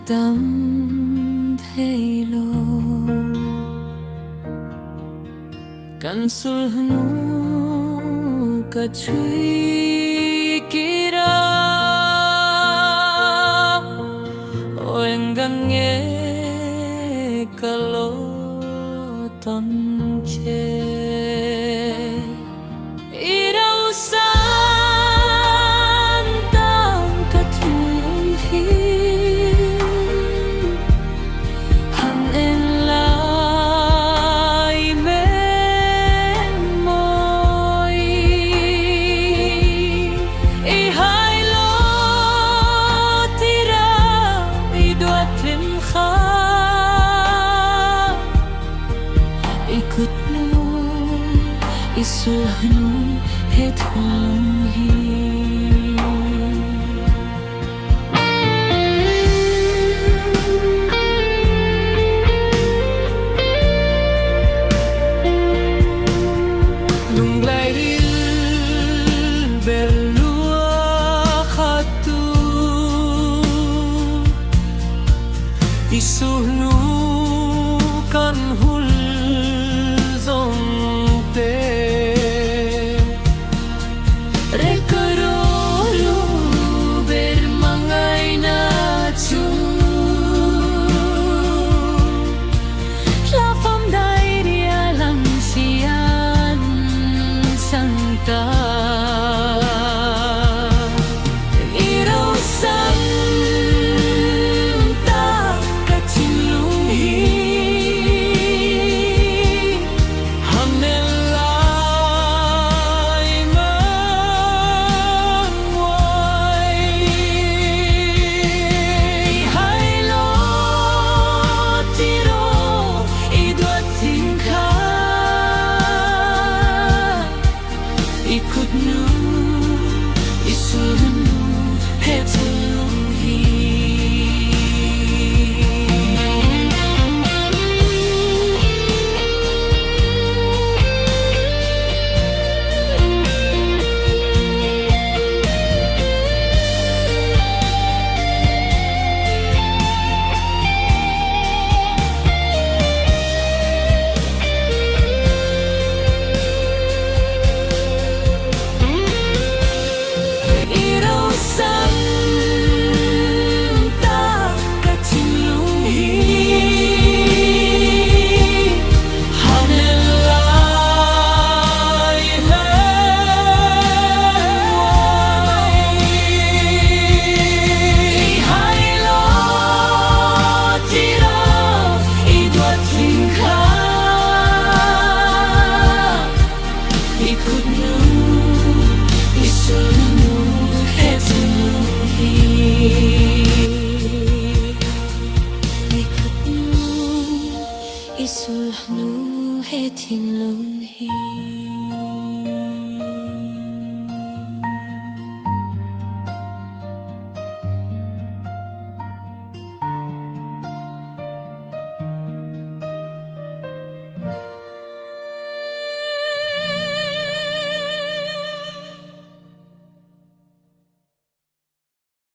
tâm thay lo kan sulhnu ka chui kira o enggan nge kalo ton che irau san tang ka thun hi han en lai me moi I hai lo tira I doat rim kha ikut nu isuhnu het hum hi lung lai ril belua khatu isuhnu kan hul zong te rekorolu ber mangai na chu la fam dai ria lang sian sangka irau san ta ka chilung hi ikut nu isuhnu het